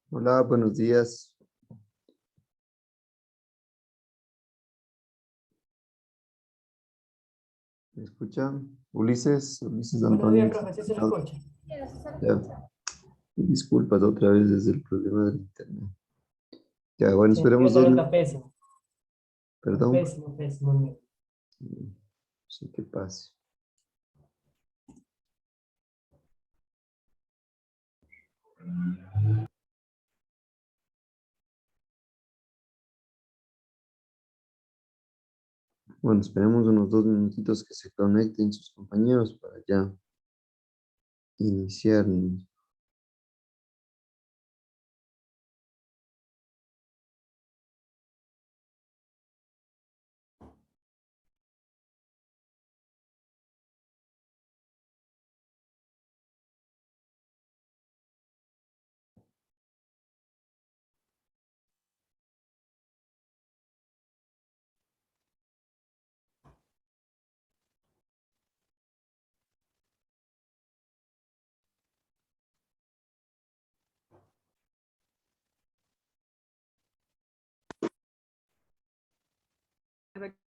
Hola, buenos días. ¿Me escuchan? Ulises Buenos Antonio. días, profe, ¿sí se lo escucha? Ya, disculpas otra vez desde el problema del internet. Ya, bueno, Sí, esperemos entiendo, dos no está minutos. pésimo. Está Perdón. pésimo, pésimo. No. Sí, que pase. Bueno, esperemos unos 2 minutitos que se conecten sus compañeros para ya iniciar.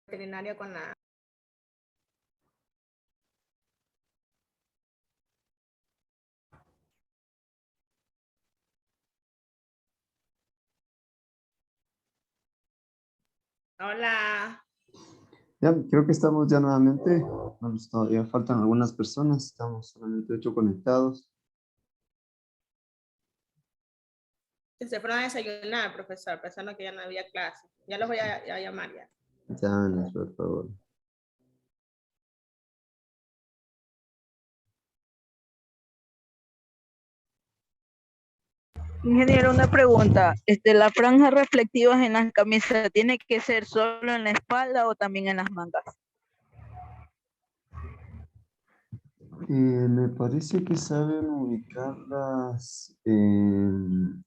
Veterinario con la... Hola. Ya, creo que estamos ya nuevamente. Vamos, todavía faltan algunas personas. Estamos solamente 8 conectados. Se fueron a desayunar, profesor, pensando que ya no había clase. Ya los voy a llamar ya. Ya, por favor. Ingeniero, una pregunta. ¿Las franjas reflectivas en las camisas tiene que ser solo en la espalda o también en las mangas? Me parece que saben ubicarlas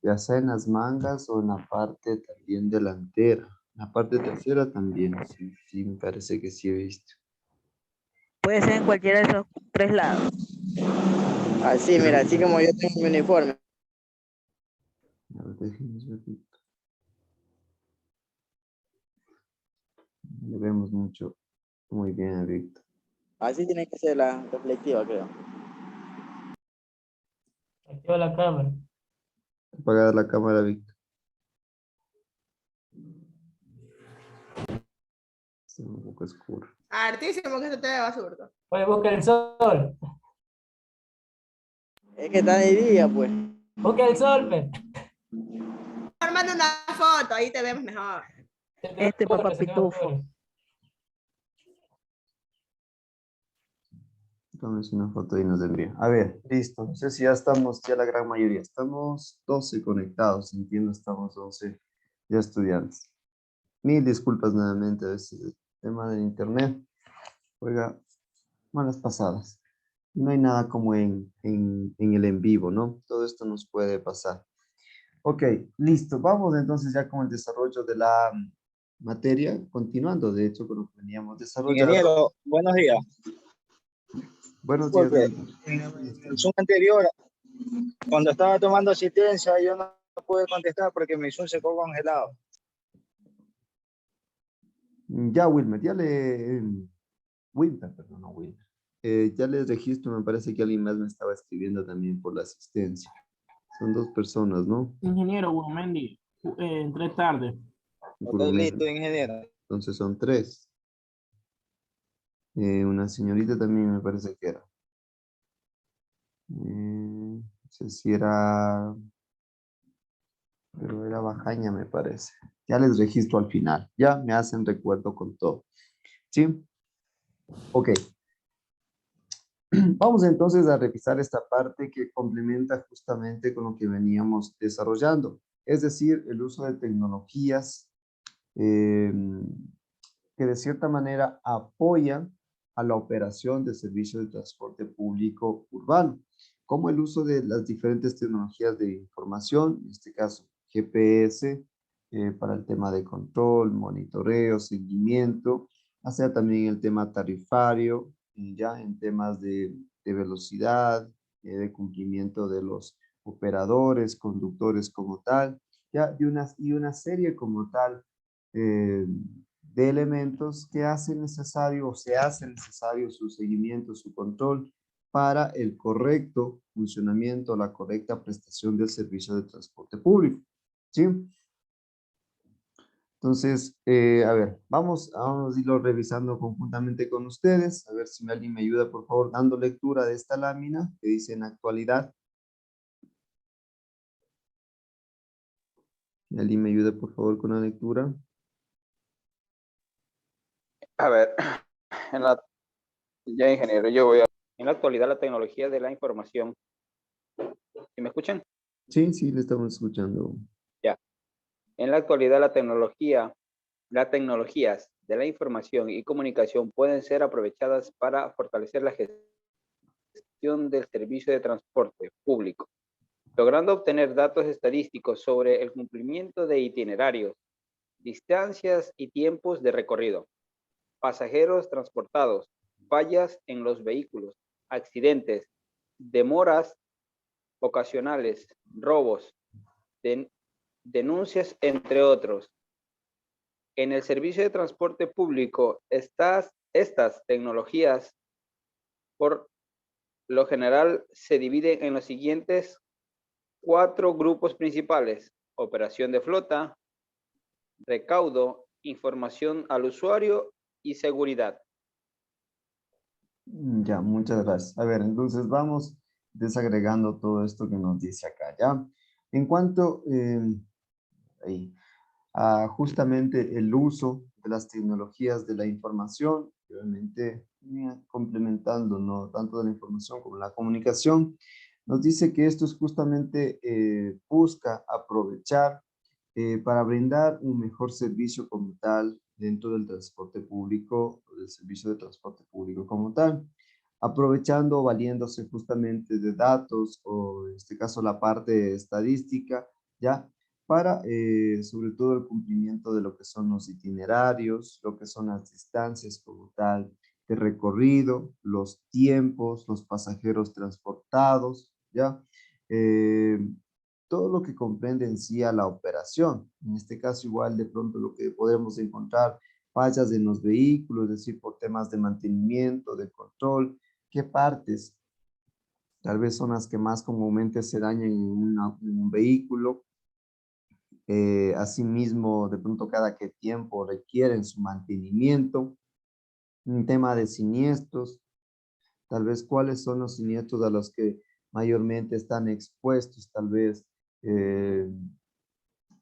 ya sea en las mangas o en la parte también delantera. La parte trasera también, sí, sí, me parece que sí he visto. Puede ser en cualquiera de esos tres lados. Así, Creo mira, que, así como yo tengo mi uniforme. a ver, déjenos ver. Le vemos mucho. Muy bien, Víctor. Así tiene que ser la reflectiva, creo. Activa la cámara. Apagada la cámara, Víctor. Está un poco oscuro. Hartísimo que se te ve absurdo. Oye, busca el sol. Es que está de día, pues. Busca el sol, pe. Armando una foto, ahí te vemos mejor. Se te ve oscuro, Papá se te ve Pitufo. oscuro. Tómense una foto y nos vendría. A ver, listo. No sé si ya estamos, ya la gran mayoría. Estamos 12 conectados. Entiendo, estamos 12 ya estudiantes. Mil disculpas nuevamente, a veces el tema del internet juega malas pasadas. No hay nada como en el en vivo, ¿no? Todo esto nos puede pasar. Ok, listo. Vamos entonces ya con el desarrollo de la materia, continuando de hecho con lo que veníamos desarrollando. Ingeniero, buenos días. Buenos días, Disculpe, Nelson. en el Zoom anterior, cuando estaba tomando asistencia, yo no pude contestar porque mi Zoom se quedó congelado. Ya, Wilmer, ya le... Wilmer, perdón, no Wilmer. Ya les registro, me parece que alguien más me estaba escribiendo también por la asistencia. Son 2 personas, ¿no? Ingeniero Guamendi, entré tarde. Ok, Gurumendi. listo, ingeniero. Entonces son 3. Una señorita también me parece que era. No sé si era, pero era Bajaña, me parece. Ya les registro al final. Ya me hacen recuerdo con todo. ¿Sí? Ok. Vamos entonces a revisar esta parte que complementa justamente con lo que veníamos desarrollando. Es decir, el uso de tecnologías eh, que de cierta manera apoyan a la operación de servicios de transporte público urbano, como el uso de las diferentes tecnologías de información, en este caso GPS, para el tema de control, monitoreo, seguimiento, hacia también el tema tarifario, ya en temas de velocidad, de cumplimiento de los operadores, conductores como tal, ya, y una serie como tal de elementos que hacen necesario o se hace necesario su seguimiento, su control para el correcto funcionamiento, la correcta prestación del servicio de transporte público. ¿Sí? Entonces, a ver, vamos a irlo revisando conjuntamente con ustedes. A ver si alguien me ayuda, por favor, dando lectura de esta lámina que dice en actualidad. ¿Alguien me ayuda, por favor, con la lectura? A ver, ya ingeniero, en la actualidad la tecnología de la información, ¿sí me escuchan? Sí, sí, le estamos escuchando. Ya. En la actualidad las tecnologías de la información y comunicación pueden ser aprovechadas para fortalecer la gestión del servicio de transporte público, logrando obtener datos estadísticos sobre el cumplimiento de itinerarios, distancias y tiempos de recorrido, pasajeros transportados, fallas en los vehículos, accidentes, demoras ocasionales, robos, denuncias, entre otros. En el servicio de transporte público, estas tecnologías por lo general se dividen en los siguientes 4 grupos principales: operación de flota, recaudo, información al usuario y seguridad. Ya, muchas gracias. A ver, entonces vamos desagregando todo esto que nos dice acá, ¿ya? En cuanto ahí, a justamente el uso de las tecnologías de la información, obviamente complementando, ¿no? Tanto de la información como la comunicación, nos dice que esto es justamente busca aprovechar para brindar un mejor servicio como tal dentro del transporte público, del servicio de transporte público como tal, aprovechando o valiéndose justamente de datos o en este caso la parte estadística, ¿ya? Para sobre todo el cumplimiento de lo que son los itinerarios, lo que son las distancias como tal de recorrido, los tiempos, los pasajeros transportados, ¿ya? Eh, todo lo que comprende en sí a la operación. En este caso igual de pronto lo que podemos encontrar fallas en los vehículos, es decir, por temas de mantenimiento, de control, qué partes tal vez son las que más comúnmente se dañan en un vehículo. Asimismo, de pronto cada qué tiempo requieren su mantenimiento. Un tema de siniestros, tal vez cuáles son los siniestros a los que mayormente están expuestos, tal vez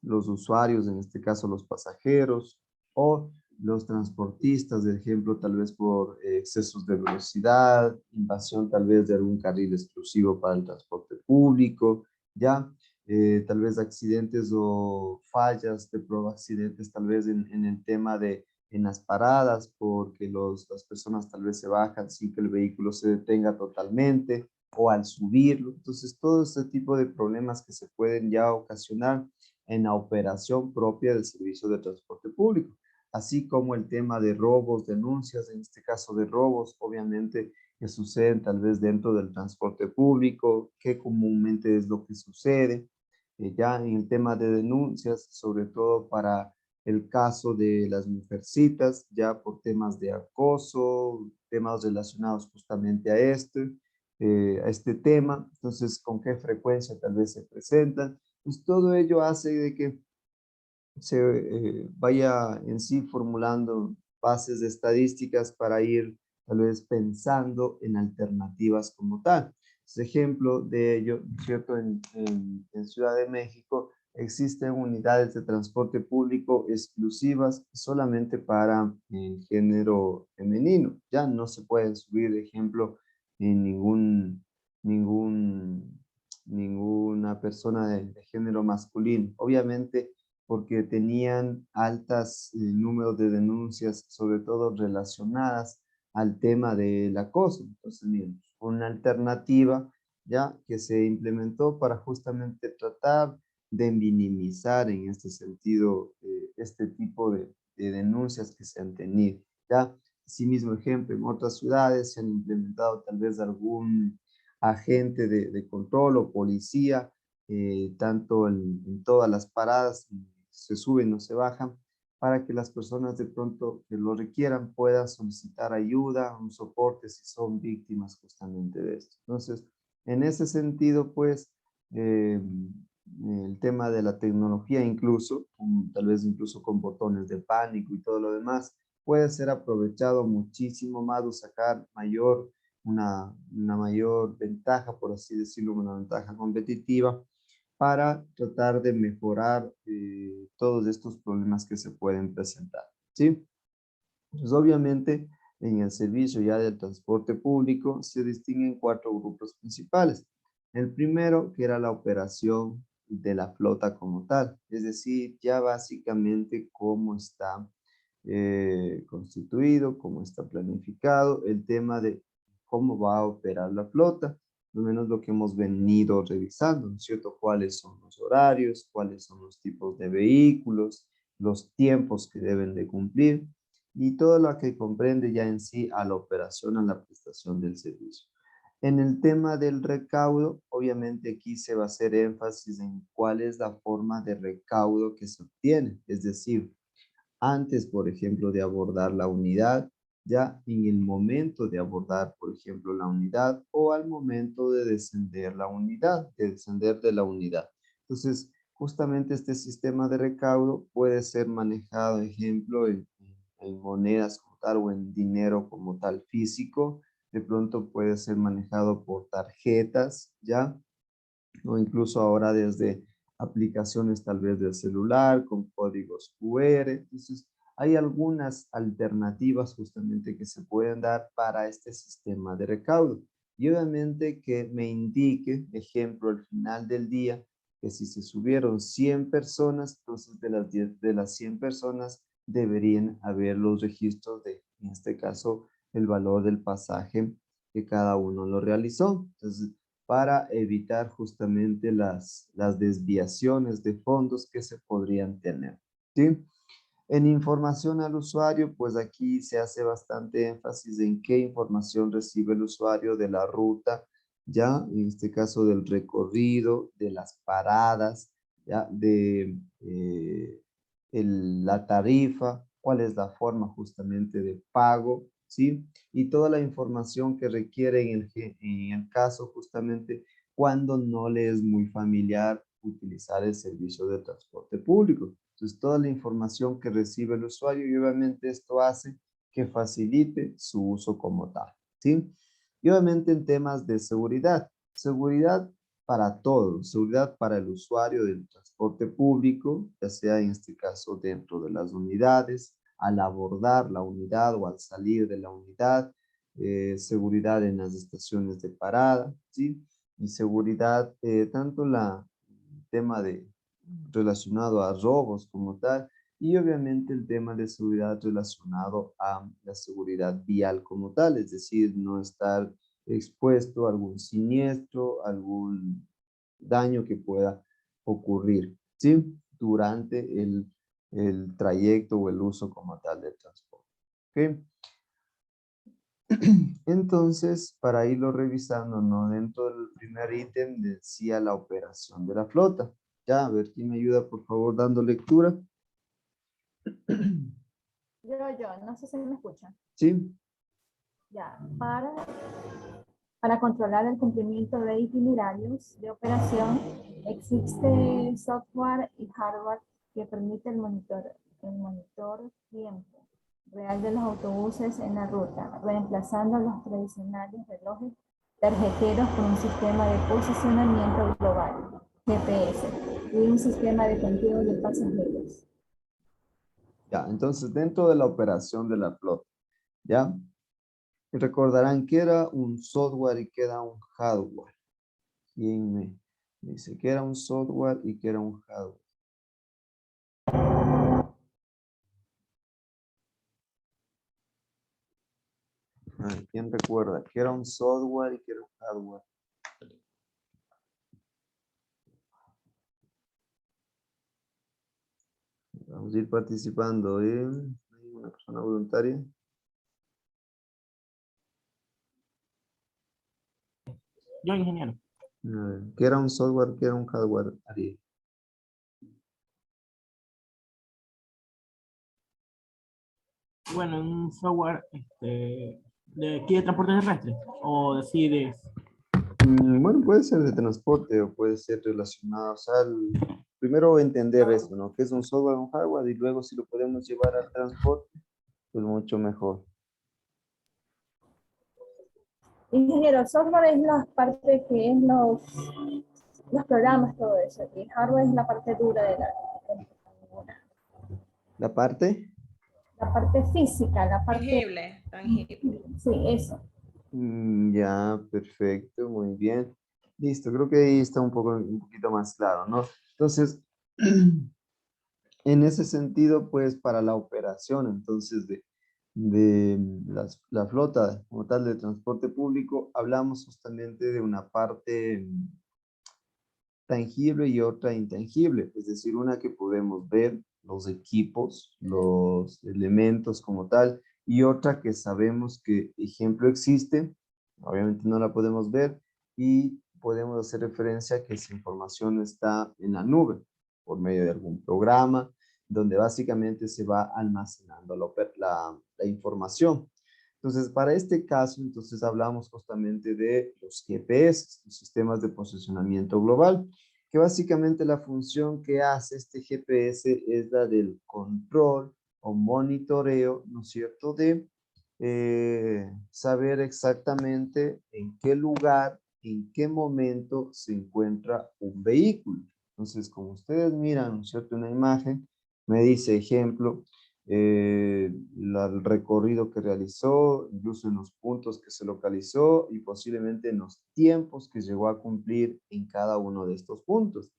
los usuarios, en este caso los pasajeros, o los transportistas, de ejemplo, tal vez por excesos de velocidad, invasión tal vez de algún carril exclusivo para el transporte público, ya, tal vez accidentes o fallas de prueba accidentes, tal vez en el tema de en las paradas, porque las personas tal vez se bajan sin que el vehículo se detenga totalmente, o al subirlo. Entonces, todo este tipo de problemas que se pueden ya ocasionar en la operación propia del servicio de transporte público, así como el tema de robos, denuncias, en este caso de robos, obviamente, que suceden tal vez dentro del transporte público, que comúnmente es lo que sucede, ya en el tema de denuncias, sobre todo para el caso de las mujercitas, ya por temas de acoso, temas relacionados justamente a este tema, entonces con qué frecuencia tal vez se presentan, pues todo ello hace de que se vaya en sí formulando bases de estadísticas para ir tal vez pensando en alternativas como tal. Ejemplo de ello, ¿cierto? En Ciudad de México existen unidades de transporte público exclusivas solamente para el género femenino. Ya no se pueden subir, ejemplo, en ninguna persona de género masculino. Obviamente, porque tenían altas números de denuncias, sobre todo relacionadas al tema del acoso. Entonces, miren, una alternativa ya que se implementó para justamente tratar de minimizar en este sentido este tipo de denuncias que se han tenido. Ya, así mismo ejemplo, en otras ciudades se han implementado tal vez agente de control o policía, tanto en todas las paradas, se suben o se bajan, para que las personas de pronto que lo requieran puedan solicitar ayuda, un soporte si son víctimas justamente de esto. Entonces, en ese sentido, pues, el tema de la tecnología incluso, tal vez incluso con botones de pánico y todo lo demás, puede ser aprovechado muchísimo más o sacar una mayor ventaja, por así decirlo, una ventaja competitiva para tratar de mejorar todos estos problemas que se pueden presentar, ¿sí? Pues obviamente en el servicio ya del transporte público se distinguen 4 grupos principales. El primero, que era la operación de la flota como tal, es decir, ya básicamente cómo está constituido, cómo está planificado, el tema de cómo va a operar la flota, al menos lo que hemos venido revisando, ¿no es cierto? Cuáles son los horarios, cuáles son los tipos de vehículos, los tiempos que deben de cumplir y todo lo que comprende ya en sí a la operación, a la prestación del servicio. En el tema del recaudo, obviamente aquí se va a hacer énfasis en cuál es la forma de recaudo que se obtiene, es decir, antes, por ejemplo, de abordar la unidad, ya en el momento de abordar, por ejemplo, la unidad o al momento de descender la unidad, de descender de la unidad. Entonces, justamente este sistema de recaudo puede ser manejado, ejemplo, en monedas como tal o en dinero como tal físico. De pronto puede ser manejado por tarjetas, ¿ya? O incluso ahora desde aplicaciones tal vez del celular con códigos QR. Entonces, hay algunas alternativas justamente que se pueden dar para este sistema de recaudo. Y obviamente que me indique, ejemplo, al final del día, que si se subieron 100 personas, entonces de las 100 personas deberían haber los registros de, en este caso, el valor del pasaje que cada uno lo realizó. Entonces, para evitar justamente las desviaciones de fondos que se podrían tener, ¿sí? En información al usuario, pues aquí se hace bastante énfasis en qué información recibe el usuario de la ruta, ya, en este caso del recorrido, de las paradas, ya, de la tarifa, cuál es la forma justamente de pago, ¿sí? Y toda la información que requiere en el caso justamente cuando no le es muy familiar utilizar el servicio de transporte público. Entonces, toda la información que recibe el usuario y obviamente esto hace que facilite su uso como tal, ¿sí? Y obviamente en temas de seguridad, seguridad para todos, seguridad para el usuario del transporte público, ya sea en este caso dentro de las unidades, al abordar la unidad o al salir de la unidad, seguridad en las estaciones de parada, ¿sí? Y seguridad, tanto el tema relacionado a robos como tal, y obviamente el tema de seguridad relacionado a la seguridad vial como tal, es decir, no estar expuesto a algún siniestro, algún daño que pueda ocurrir, ¿sí? Durante el trayecto o el uso como tal del transporte. ¿Ok? Entonces, para irlo revisando, ¿no? Dentro del primer ítem decía la operación de la flota. Ya, a ver, ¿quién me ayuda, por favor, dando lectura? No sé si me escuchan. ¿Sí? Ya, para controlar el cumplimiento de itinerarios de operación, existe software y hardware que permite el monitor tiempo real de los autobuses en la ruta, reemplazando los tradicionales relojes tarjeteros por un sistema de posicionamiento global, GPS, y un sistema de conteo de pasajeros. Ya, entonces dentro de la operación de la flota, ¿ya? Recordarán que era un software y que era un hardware. ¿Quién me dice que era un software y que era un hardware? ¿Quién recuerda que era un software y que era un hardware? Vamos a ir participando en una persona voluntaria. Yo, ingeniero. A ver, ¿qué era un software? ¿Qué era un hardware, Ariel? Bueno, un software de aquí de transporte terrestre. O decir, Bueno, puede ser de transporte o puede ser relacionado, o sea, primero entender eso, ¿no? ¿Qué es un software, un hardware? Y luego si lo podemos llevar al transporte, pues mucho mejor. Ingeniero, software es la parte que es los programas, todo eso. Y hardware es la parte dura de la computadora. ¿La parte? La parte física, la parte... Tangible, tangible. Sí, eso. Ya, perfecto, muy bien. Listo, creo que ahí está un poquito más claro, ¿no? Entonces, en ese sentido, pues para la operación, entonces, la flota como tal de transporte público, hablamos justamente de una parte tangible y otra intangible, es decir, una que podemos ver, los equipos, los elementos como tal, y otra que sabemos que, ejemplo, existe, obviamente no la podemos ver, y podemos hacer referencia a que esa información está en la nube, por medio de algún programa, donde básicamente se va almacenando la información. Entonces, para este caso, entonces hablamos justamente de los GPS, los sistemas de posicionamiento global, que básicamente la función que hace este GPS es la del control o monitoreo, ¿no es cierto?, de saber exactamente en qué lugar, en qué momento se encuentra un vehículo. Entonces, como ustedes miran, ¿no es cierto?, una imagen, me dice, ejemplo, el recorrido que realizó, incluso en los puntos que se localizó y posiblemente en los tiempos que llegó a cumplir en cada uno de estos puntos.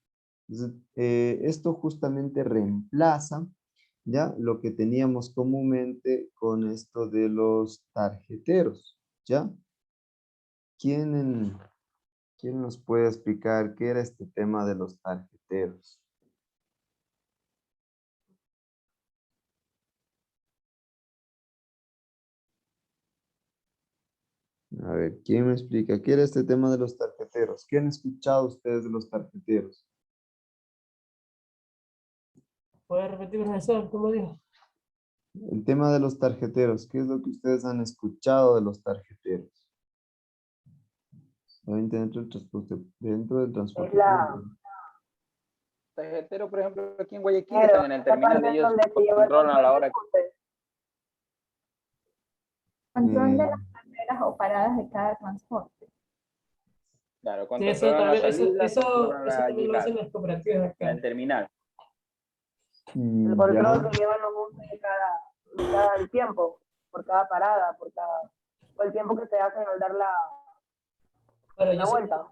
Entonces, esto justamente reemplaza ya lo que teníamos comúnmente con esto de los tarjeteros, ¿ya? ¿Quién nos puede explicar qué era este tema de los tarjeteros? A ver, ¿quién me explica qué era este tema de los tarjeteros? ¿Qué han escuchado ustedes de los tarjeteros? ¿Puede repetir, profesor? ¿Cómo dijo? El tema de los tarjeteros, ¿qué es lo que ustedes han escuchado de los tarjeteros? Obviamente dentro del transporte público. Tarjetero, por ejemplo, aquí en Guayaquil están en el terminal de ellos, controlan a la hora que... Control de las carreras o paradas de cada transporte. Claro, Sí, eso controlan la también, salida, controlan eso la también lo hacen llegada las cooperativas en acá. el terminal. El control que llevan los buses de cada tiempo, por cada parada, por el tiempo que se hacen al dar Bueno, la vuelta.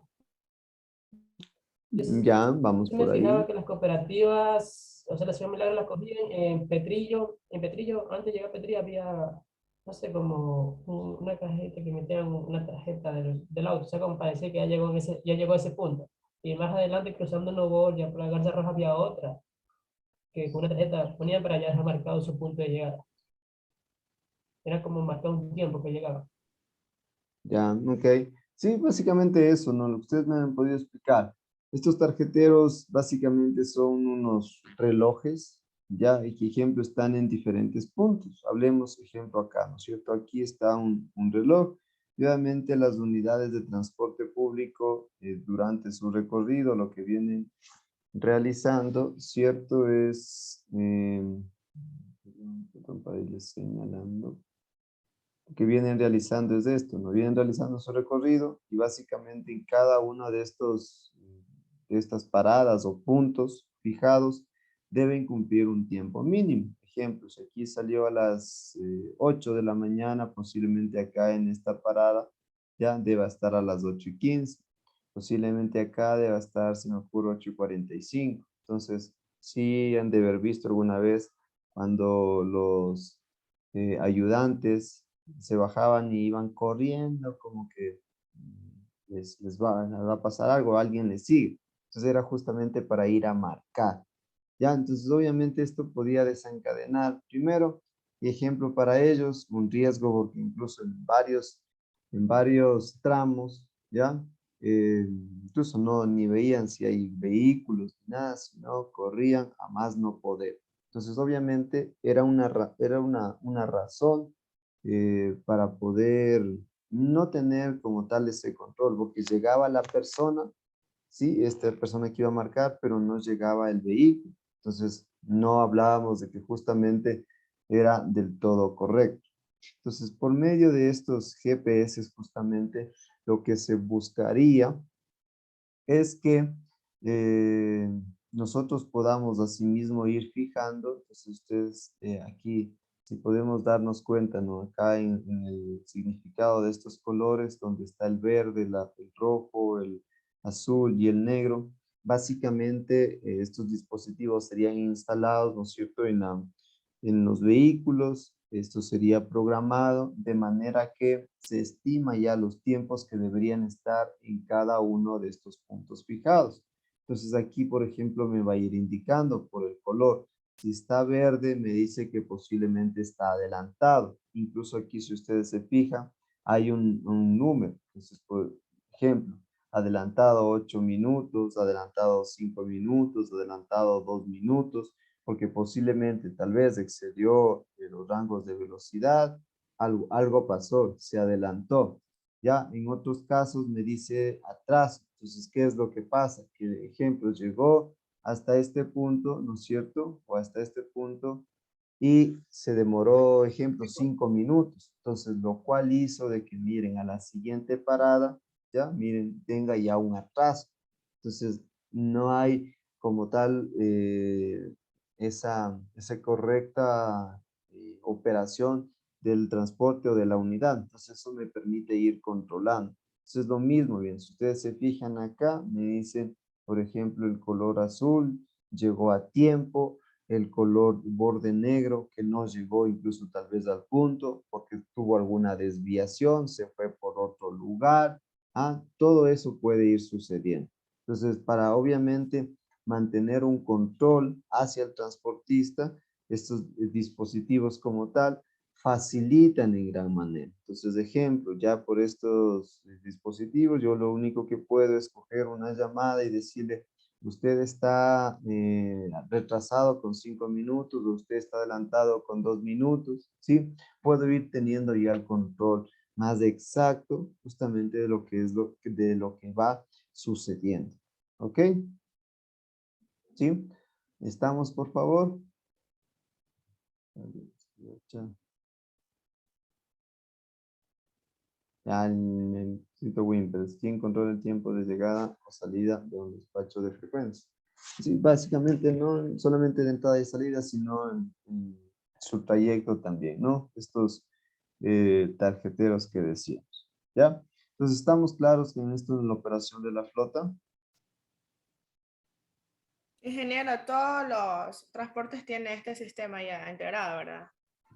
Ya, vamos me por fijaba ahí. que las cooperativas, o sea, la Ciudad Milagro las cogían en Petrillo, antes de llegar a Petrillo había, no sé, como una cajeta que metían una tarjeta del auto, o sea, como para decir que ya llegó a ese punto. Y más adelante, cruzando Novo, ya por la Garza Roja había otra, que con una tarjeta ponían para ya dejar marcado su punto de llegada. Era como marcar un tiempo que llegaba. Ya, ok. Sí, básicamente eso, ¿no? Lo que ustedes me han podido explicar. Estos tarjeteros básicamente son unos relojes, ya, y que ejemplo están en diferentes puntos. Hablemos ejemplo acá, ¿no es cierto? Aquí está un reloj. Y obviamente las unidades de transporte público durante su recorrido, lo que vienen realizando, ¿cierto? Es, perdón, para irles señalando que vienen realizando es esto, ¿no? Vienen realizando su recorrido y básicamente en cada una de estas paradas o puntos fijados deben cumplir un tiempo mínimo. Ejemplo, si aquí salió a las 8 de la mañana, posiblemente acá en esta parada ya deba estar a las 8:15. Posiblemente acá deba estar, si me ocurre, 8:45. Entonces, sí han de haber visto alguna vez cuando los ayudantes se bajaban y iban corriendo como que les va a pasar algo, alguien les sigue. Entonces era justamente para ir a marcar. Ya, entonces obviamente esto podía desencadenar primero, y ejemplo para ellos, un riesgo porque incluso en varios tramos, ya, incluso no ni veían si hay vehículos ni nada, sino corrían a más no poder. Entonces, obviamente, era una razón para poder no tener como tal ese control, porque llegaba la persona, sí, esta persona que iba a marcar, pero no llegaba el vehículo. Entonces, no hablábamos de que justamente era del todo correcto. Entonces, por medio de estos GPS, justamente lo que se buscaría es que nosotros podamos asimismo ir fijando, entonces ustedes aquí, si podemos darnos cuenta, ¿no? Acá en el significado de estos colores, donde está el verde, el rojo, el azul y el negro, básicamente estos dispositivos serían instalados, ¿no es cierto?, en los vehículos. Esto sería programado de manera que se estima ya los tiempos que deberían estar en cada uno de estos puntos fijados. Entonces aquí, por ejemplo, me va a ir indicando por el color. Si está verde, me dice que posiblemente está adelantado. Incluso aquí, si ustedes se fijan, hay un número. Entonces, por ejemplo, adelantado 8 minutos, adelantado 5 minutos, adelantado 2 minutos, porque posiblemente tal vez excedió los rangos de velocidad, algo pasó, se adelantó. Ya en otros casos me dice atraso. Entonces, ¿qué es lo que pasa? Que, ejemplo, llegó hasta este punto, ¿no es cierto? O hasta este punto y se demoró, ejemplo, 5 minutos. Entonces, lo cual hizo de que miren a la siguiente parada, ya, miren, tenga ya un atraso. Entonces, no hay como tal esa correcta operación del transporte o de la unidad. Entonces, eso me permite ir controlando. Entonces, lo mismo, bien, si ustedes se fijan acá, me dicen, por ejemplo, el color azul llegó a tiempo, el color borde negro que no llegó incluso tal vez al punto porque tuvo alguna desviación, se fue por otro lugar. Todo eso puede ir sucediendo. Entonces, para obviamente mantener un control hacia el transportista, estos dispositivos como tal facilitan en gran manera. Entonces, ejemplo, ya por estos dispositivos, yo lo único que puedo es coger una llamada y decirle, usted está retrasado con 5 minutos, o usted está adelantado con 2 minutos, ¿sí? Puedo ir teniendo ya el control más exacto justamente de lo que es de lo que va sucediendo. ¿Ok? ¿Sí? ¿Estamos, por favor? Ya el sitio Wimpers, ¿quién controla el tiempo de llegada o salida de un despacho de frecuencia? Sí, básicamente no solamente de entrada y salida, sino en su trayecto también, ¿no? Estos tarjeteros que decíamos, ¿ya? Entonces, ¿estamos claros que en esto en la operación de la flota? Ingeniero, todos los transportes tienen este sistema ya integrado, ¿verdad?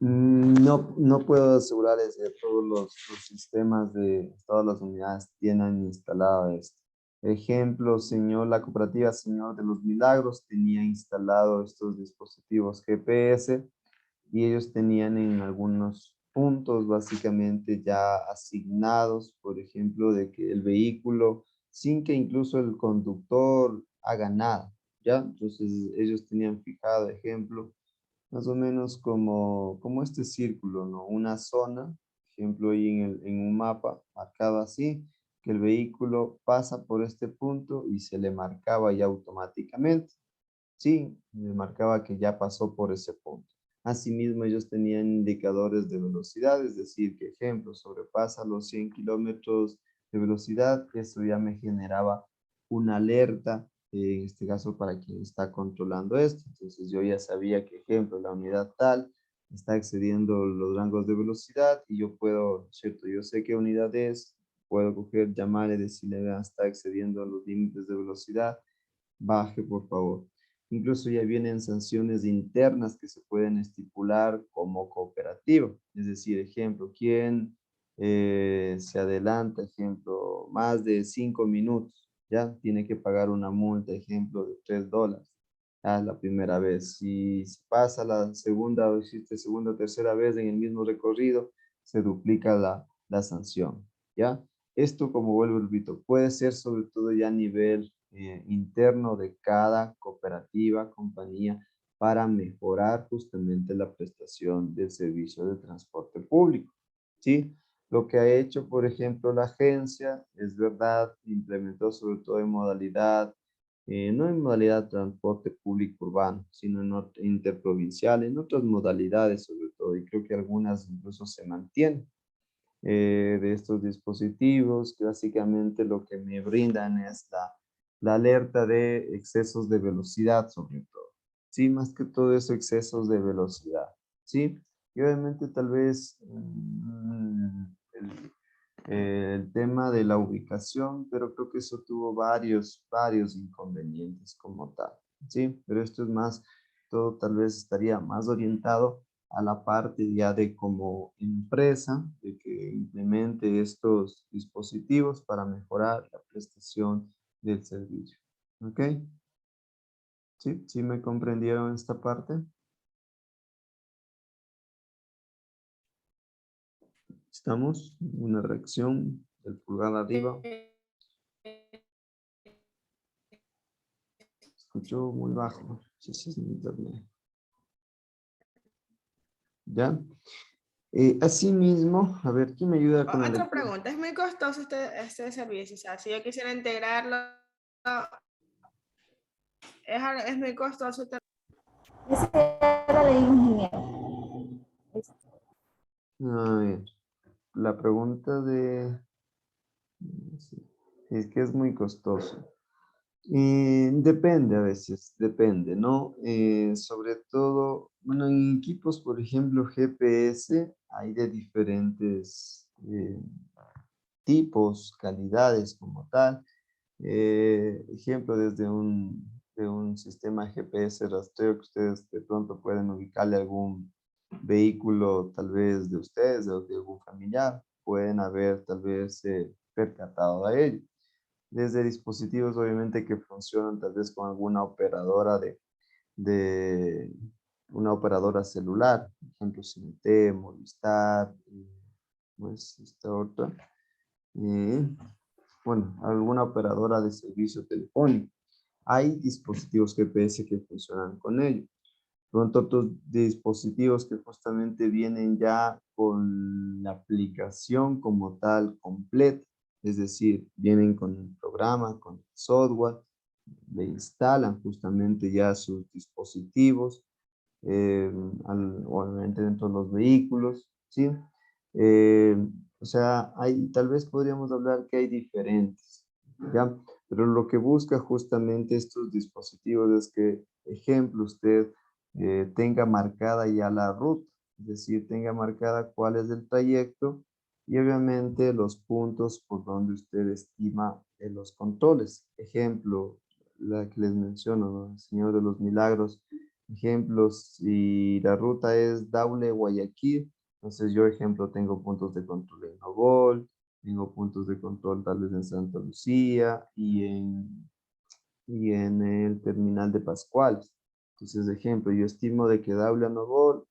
No, no puedo asegurarles que todos los sistemas de todas las unidades tienen instalado esto. Ejemplo, señor, la cooperativa Señor de los Milagros tenía instalado estos dispositivos GPS y ellos tenían en algunos puntos básicamente ya asignados, por ejemplo, de que el vehículo, sin que incluso el conductor haga nada, ¿ya? Entonces ellos tenían fijado, ejemplo, más o menos como este círculo, ¿no? Una zona, ejemplo, ahí en un mapa marcado así, que el vehículo pasa por este punto y se le marcaba ya automáticamente. Sí, le marcaba que ya pasó por ese punto. Asimismo, ellos tenían indicadores de velocidad, es decir, que ejemplo, sobrepasa los 100 kilómetros de velocidad, eso ya me generaba una alerta, en este caso para quien está controlando esto. Entonces yo ya sabía que, ejemplo, la unidad tal está excediendo los rangos de velocidad y yo puedo, ¿cierto? Yo sé qué unidad es, puedo coger, llamarle, decirle, "Vea, está excediendo los límites de velocidad, baje por favor". Incluso ya vienen sanciones internas que se pueden estipular como cooperativo. Es decir, ejemplo, quien se adelanta, ejemplo, más de 5 minutos, ya tiene que pagar una multa, ejemplo, de $3. La primera vez. Si pasa la segunda o existe segunda o tercera vez en el mismo recorrido, se duplica la sanción. ¿Ya? Esto, como vuelvo y repito, puede ser sobre todo ya a nivel interno de cada cooperativa, compañía, para mejorar justamente la prestación del servicio de transporte público, ¿sí? Lo que ha hecho, por ejemplo, la agencia, es verdad, implementó sobre todo en modalidad, no en modalidad de transporte público urbano, sino en interprovincial, en otras modalidades sobre todo, y creo que algunas incluso se mantienen de estos dispositivos, que básicamente lo que me brindan es la alerta de excesos de velocidad sobre todo, ¿sí? Más que todo eso, excesos de velocidad, ¿sí? Y obviamente tal vez el tema de la ubicación, pero creo que eso tuvo varios inconvenientes como tal, ¿sí? Pero esto es más, todo tal vez estaría más orientado a la parte ya de como empresa, de que implemente estos dispositivos para mejorar la prestación del servicio. ¿Ok? ¿Sí? ¿Sí me comprendieron esta parte? ¿Estamos? Una reacción del pulgar arriba. Escucho muy bajo. Sí, sí, es mi internet. ¿Ya? Asimismo, a ver, ¿quién me ayuda con Otra pregunta, ¿es muy costoso este servicio? O sea, si yo quisiera integrarlo, es muy costoso. Es que ahora le dimos ingeniero. A ver, la pregunta de... Es que es muy costoso. Depende a veces, depende, ¿no? Sobre todo, bueno, en equipos, por ejemplo, GPS, hay de diferentes tipos, calidades como tal. Ejemplo, desde de un sistema GPS rastreo que ustedes de pronto pueden ubicarle algún vehículo, tal vez de ustedes o de algún familiar, pueden haber tal vez percatado de ello. Desde dispositivos, obviamente, que funcionan tal vez con alguna operadora de una operadora celular, por ejemplo, CNT, Movistar, pues esta otra. Bueno, alguna operadora de servicio telefónico. Hay dispositivos GPS que funcionan con ello. Pronto otros dispositivos que justamente vienen ya con la aplicación como tal completa. Es decir, vienen con el programa, con el software, le instalan justamente ya sus dispositivos, obviamente dentro de los vehículos, ¿sí? Eh, o sea, tal vez podríamos hablar que hay diferentes, ¿ya? Pero lo que busca justamente estos dispositivos es que, ejemplo, usted tenga marcada ya la ruta, es decir, tenga marcada cuál es el trayecto y obviamente los puntos por donde usted estima los controles. Ejemplo, la que les menciono, ¿no? El Señor de los Milagros. Ejemplos, si la ruta es Daule-Guayaquil, entonces yo, ejemplo, tengo puntos de control en Nogol, tengo puntos de control tal vez en Santa Lucía y en el terminal de Pascuales. Entonces, ejemplo, yo estimo de que Daule a Nogol,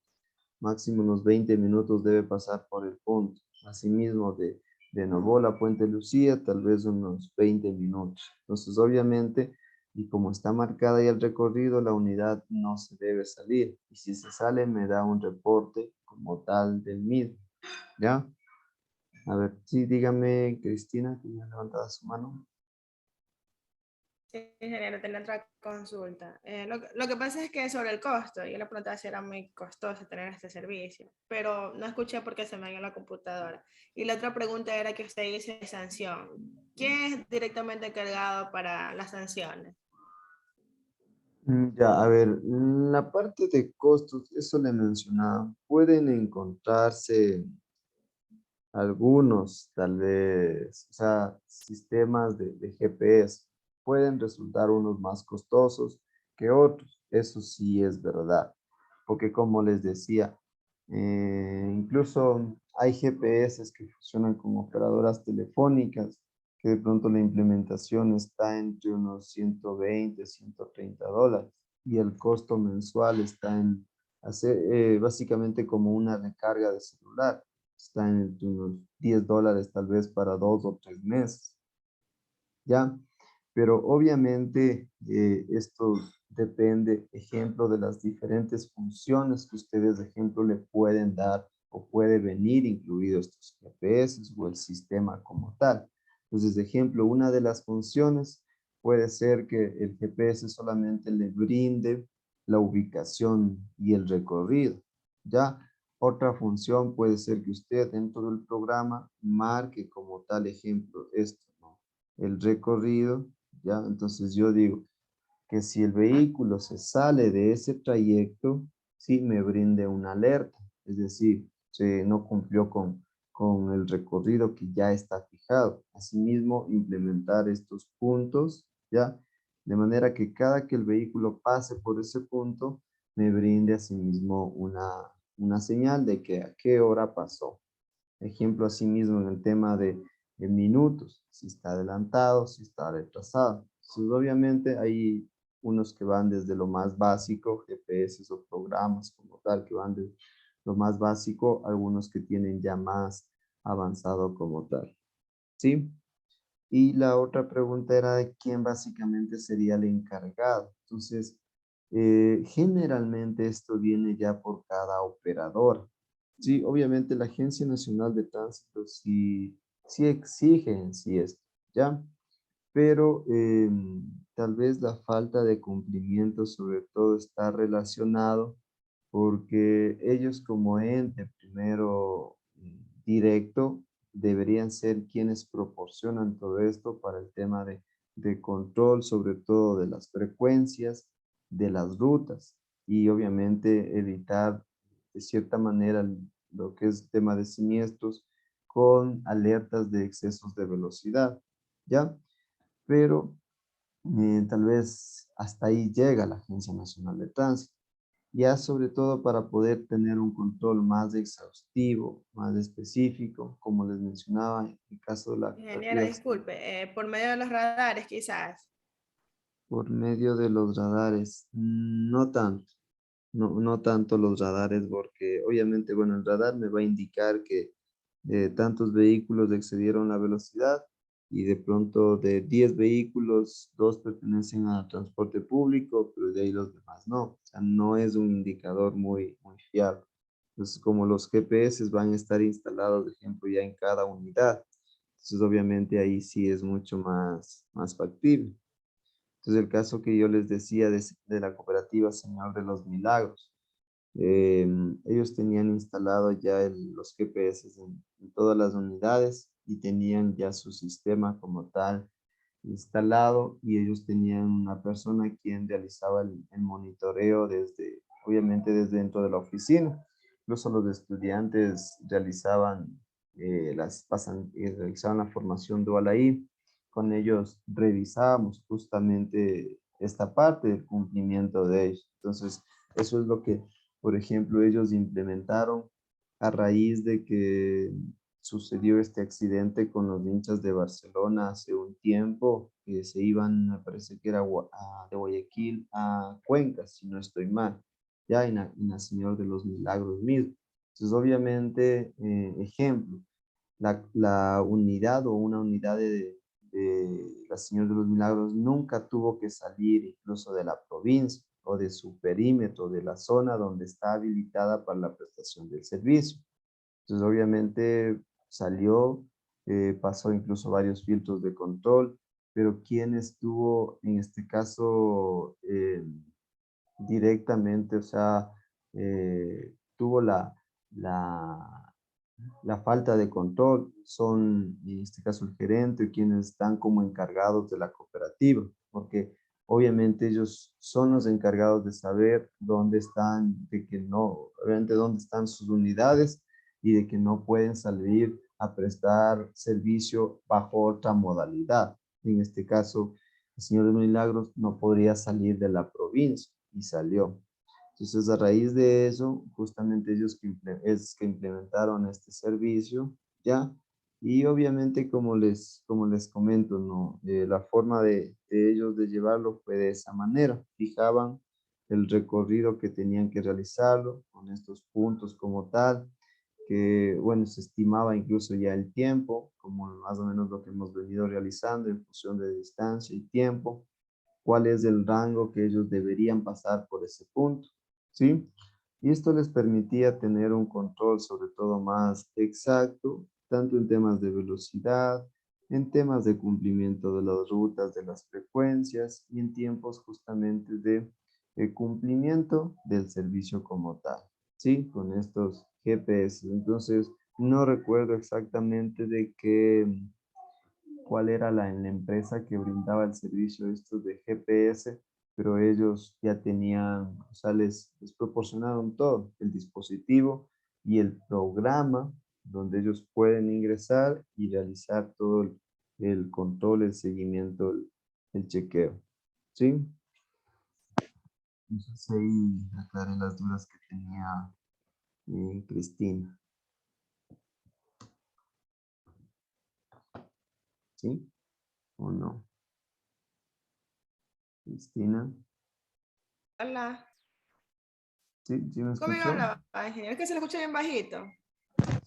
máximo unos 20 minutos debe pasar por el punto. Asimismo, de Nogol a Puente Lucía, tal vez unos 20 minutos. Entonces, obviamente, y como está marcada ya el recorrido, la unidad no se debe salir. Y si se sale, me da un reporte como tal del mismo. ¿Ya? A ver, sí, dígame, Cristina, que me ha levantado su mano. Sí, ingeniero, tenía otra consulta. Lo que pasa es que sobre el costo, yo le preguntaba si era muy costoso tener este servicio, pero no escuché porque se me dañó la computadora. Y la otra pregunta era que usted dice sanción. ¿Quién es directamente encargado para las sanciones? Ya, a ver, la parte de costos, eso le mencionaba, pueden encontrarse algunos, tal vez, o sea, sistemas de GPS pueden resultar unos más costosos que otros. Eso sí es verdad. Porque como les decía, incluso hay GPS que funcionan como operadoras telefónicas, que de pronto la implementación está entre unos 120, $130 y el costo mensual está en hacer básicamente como una recarga de celular. está en unos $10 tal vez para 2 o 3 meses, ¿ya? Pero obviamente esto depende, ejemplo, de las diferentes funciones que ustedes, ejemplo, le pueden dar o puede venir incluido estos GPS o el sistema como tal. Entonces, de ejemplo, una de las funciones puede ser que el GPS solamente le brinde la ubicación y el recorrido, ¿ya? Otra función puede ser que usted dentro del programa marque como tal ejemplo esto, ¿no? El recorrido, ¿ya? Entonces yo digo que si el vehículo se sale de ese trayecto, sí me brinde una alerta, es decir, se no cumplió con el recorrido que ya está fijado. Asimismo, implementar estos puntos, ¿ya? De manera que cada que el vehículo pase por ese punto, me brinde asimismo una señal de que a qué hora pasó. Ejemplo, asimismo en el tema de minutos, si está adelantado, si está retrasado. Entonces, obviamente hay unos que van desde lo más básico, GPS o programas como tal, que van de lo más básico, algunos que tienen ya más avanzado como tal. ¿Sí? Y la otra pregunta era de quién básicamente sería el encargado. Entonces, generalmente esto viene ya por cada operador. Sí, obviamente la Agencia Nacional de Tránsito sí exige en sí esto, ¿ya? Pero tal vez la falta de cumplimiento sobre todo está relacionado porque ellos como ente primero directo deberían ser quienes proporcionan todo esto para el tema de control, sobre todo de las frecuencias, de las rutas y obviamente evitar de cierta manera lo que es tema de siniestros con alertas de excesos de velocidad, ¿ya? Pero tal vez hasta ahí llega la Agencia Nacional de Tránsito. Ya sobre todo para poder tener un control más exhaustivo, más específico, como les mencionaba, en el caso de la Ingeniero, disculpe, por medio de los radares quizás. por medio de los radares, no tanto, no tanto los radares, porque obviamente, bueno, el radar me va a indicar que tantos vehículos excedieron la velocidad y de pronto de 10 vehículos, 2 pertenecen a transporte público, pero de ahí los demás no. O sea, no es un indicador muy fiable. Entonces, como los GPS van a estar instalados, de ejemplo, ya en cada unidad, entonces obviamente ahí sí es mucho más factible. Entonces, el caso que yo les decía de la cooperativa Señor de los Milagros, ellos tenían instalado ya los GPS en todas las unidades y tenían ya su sistema como tal instalado y ellos tenían una persona quien realizaba el monitoreo obviamente desde dentro de la oficina. Incluso los estudiantes realizaban la formación dual ahí. Con ellos revisábamos justamente esta parte del cumplimiento de ellos. Entonces, eso es lo que, por ejemplo, ellos implementaron a raíz de que sucedió este accidente con los hinchas de Barcelona hace un tiempo, que se iban, me parece que era de Guayaquil a Cuenca, si no estoy mal, ya en la Señor de los Milagros mismo. Entonces, obviamente, ejemplo, la unidad o una unidad de la Señor de los Milagros nunca tuvo que salir incluso de la provincia o de su perímetro, de la zona donde está habilitada para la prestación del servicio. Entonces, obviamente, salió, pasó incluso varios filtros de control, pero quien estuvo en este caso directamente, o sea, tuvo la falta de control, son en este caso el gerente, quienes están como encargados de la cooperativa, porque obviamente ellos son los encargados de saber dónde están, de que no, obviamente dónde están sus unidades y de que no pueden salir a prestar servicio bajo otra modalidad. En este caso, el Señor de los Milagros no podría salir de la provincia y salió. Entonces, a raíz de eso, justamente ellos es que implementaron este servicio, ¿ya? Y obviamente, como les comento, ¿no? La forma de ellos de llevarlo fue de esa manera. Fijaban el recorrido que tenían que realizarlo con estos puntos como tal, que, bueno, se estimaba incluso ya el tiempo, como más o menos lo que hemos venido realizando en función de distancia y tiempo, cuál es el rango que ellos deberían pasar por ese punto, ¿sí? Y esto les permitía tener un control sobre todo más exacto, tanto en temas de velocidad, en temas de cumplimiento de las rutas, de las frecuencias y en tiempos justamente de cumplimiento del servicio como tal, ¿sí? Con estos GPS. Entonces, no recuerdo exactamente de qué, cuál era la empresa que brindaba el servicio estos de GPS, pero ellos ya tenían, o sea, les proporcionaron todo, el dispositivo y el programa donde ellos pueden ingresar y realizar todo el control, el seguimiento, el chequeo, ¿sí? Entonces ahí aclaré las dudas que tenía Cristina, ¿sí? ¿O no? Cristina, Hola. ¿sí? ¿Sí me Conmigo escuchó? hablaba, ingeniero. Es que se le escucha bien bajito.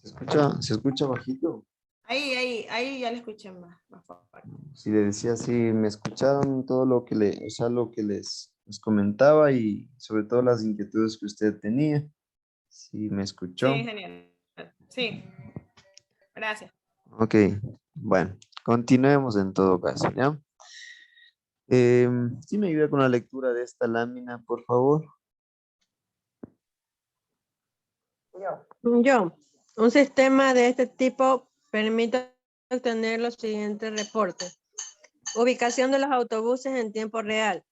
Se escucha bajito? Ahí ya le escuché más fuerte. Si le decía, sí, me escucharon todo lo que o sea, lo que les comentaba y sobre todo las inquietudes que usted tenía. Sí, me Sí, escuchó. ingeniero. Sí, gracias. Ok, bueno, continuemos en todo caso, ¿ya? Sí me ayuda con la lectura de esta lámina, por favor. Un sistema de este tipo permite obtener los siguientes reportes. Ubicación de los autobuses en tiempo real.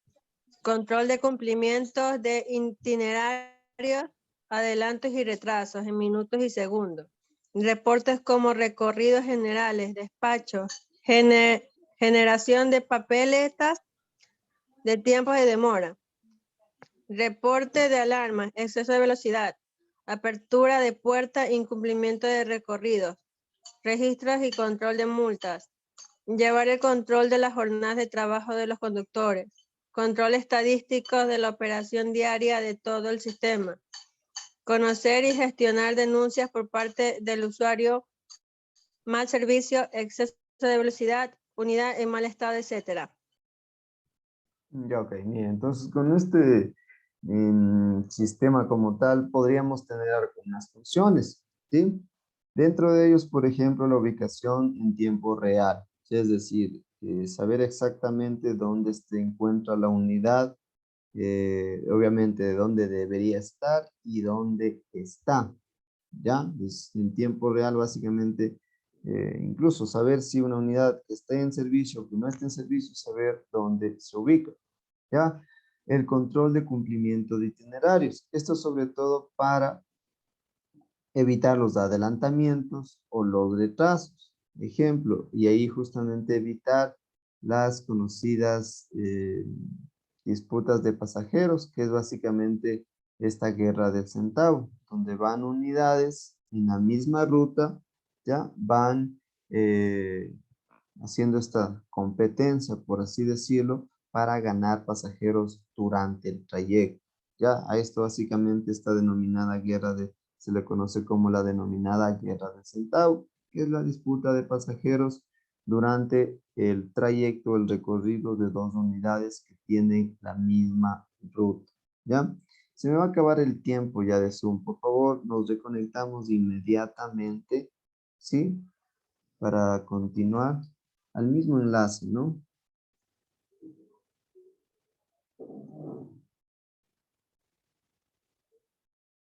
Control de cumplimientos de itinerarios, adelantos y retrasos en minutos y segundos. Reportes como recorridos generales, despachos, generación de papeletas de tiempos de demora. Reporte de alarmas, exceso de velocidad, apertura de puerta, incumplimiento de recorridos, registros y control de multas. Llevar el control de las jornadas de trabajo de los conductores. Control estadístico de la operación diaria de todo el sistema. Conocer y gestionar denuncias por parte del usuario, mal servicio, exceso de velocidad, unidad en mal estado, etc. Ya, ok, bien. Entonces, con este sistema como tal, podríamos tener algunas funciones, ¿sí? Dentro de ellos, por ejemplo, la ubicación en tiempo real, ¿sí? Es decir, saber exactamente dónde se encuentra la unidad, obviamente dónde debería estar y dónde está, ¿ya? Pues en tiempo real, básicamente, incluso saber si una unidad está en servicio o que no está en servicio, saber dónde se ubica, ¿ya? El control de cumplimiento de itinerarios. Esto sobre todo para evitar los adelantamientos o los retrasos. Ejemplo, y ahí justamente evitar las conocidas disputas de pasajeros, que es básicamente esta guerra del centavo, donde van unidades en la misma ruta, ya van haciendo esta competencia, por así decirlo, para ganar pasajeros durante el trayecto. Ya a esto básicamente esta denominada se le conoce como la denominada guerra del centavo, que es la disputa de pasajeros durante el trayecto, el recorrido de dos unidades que tienen la misma ruta. ¿Ya? Se me va a acabar el tiempo ya de Zoom. Por favor, nos reconectamos inmediatamente, ¿sí? Para continuar al mismo enlace, ¿no?